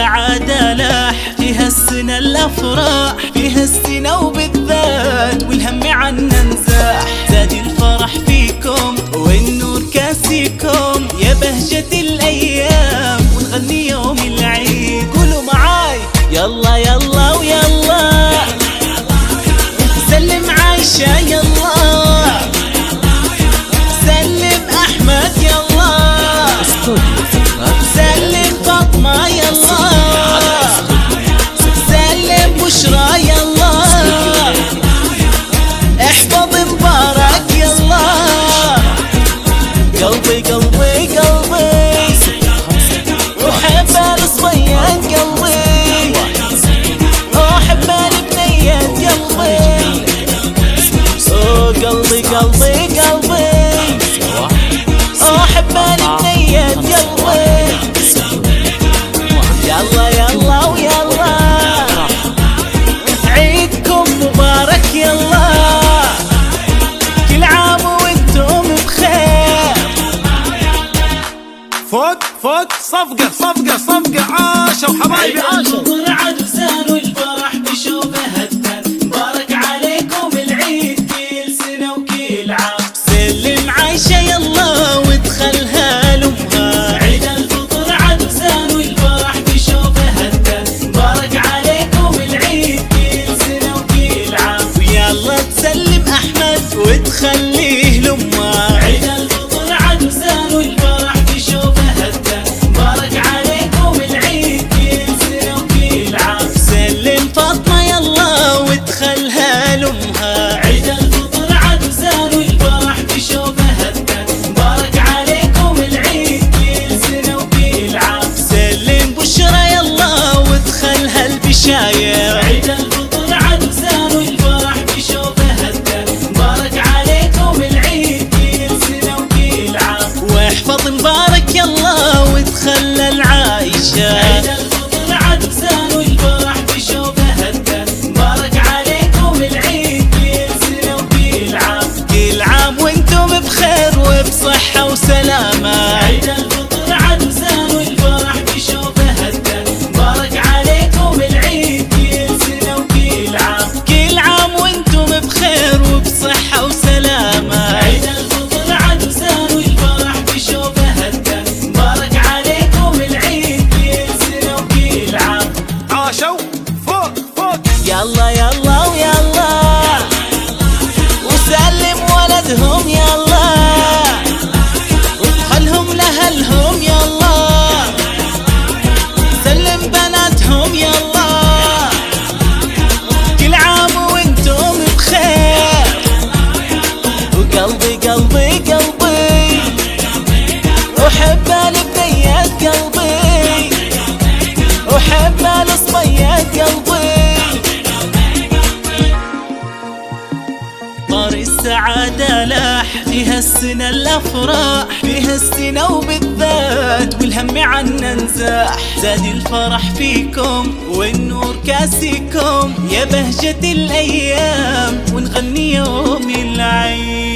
السعادة لاح فيها السنة الأفراح، فيها السنة وبالذات والهم عنا نزاح. زاد الفرح فيكم والنور كاسيكم يا بهجة الأيام، ونغني يوم العيد. قولوا معاي يلا يلا ويلا، سلم عايشة يلا، سلم أحمد يلا، سلم فاطمة يلا، سلم بشرى يلا، احفظ مبارك يلا. قلبي قلبي قلبي وحب الصبيان قلبي، وحب البنيات قلبي، قلبي قلبي قلبي وحب البنيات قلبي. يلا يلا ويلا عيدكم مبارك يلا، كل عام وانتم بخير. فوق فوق صفقة صفقة صفقة، عاشوا حبايبي عاشوا. عاد وسان والفرح بشوفه هتان، مبارك عليكم العيد كل سنة وكل عام. سلم عايشة يلا وادخلها لأمها، عيد الفطر عاد وسان والفرح بشوفه هتان، مبارك عليكم العيد كل سنة وكل عام. ويلا تسلم أحمد وتخليه لأمها، عيد الفطر عاد وسان والفرح بشوفه هتان، مبارك عليكم العيد كل سنة وكل عام. سلم فاطمة يلا وادخلها لأمها، عيد الفطر عاد وسان والفرح بشوفه هتان، مبارك عليكم العيد كل سنة وكل عام. سلم بشرى يلا وادخلها البشاير، عيد الفطر عاد وسان والفرح بشوفه هتان، مبارك عليكم العيد كل سنة وكل عام. واحفظ مبارك يلا وادخل العايشة، عيد الفطر عاد وسان والفرح بشوفه هتان، مبارك عليكم العيد كل سنة وكل عام. كل عام وانتم بخير وبصحة وسلامة، عيد الفطر عاد وسان والفرح بشوفه هتان، مبارك عليكم العيد كل سنة وكل عام. كل عام وانتم بخير وبصحة وسلامة، عيد الفطر عاد وسان والفرح بشوفه هتان، مبارك عليكم العيد كل سنة وكل عام. عاشوا فوق فوق. يلا يلا ويلا وسلم ولدهم يلا، وخلهم لأهلهم يلا، سلم بناتهم يلا، كل عام وانتم بخير. وقلبي قلبي قلبي وحب البنيات قلبي، وحب الصبيات قلبي. طار السعادة لاح فيها السنة الأفراح، فيها السنة وبالذات والهم عنا نزاح. زاد الفرح فيكم والنور كاسيكم يا بهجة الأيام، ونغني يوم العيد.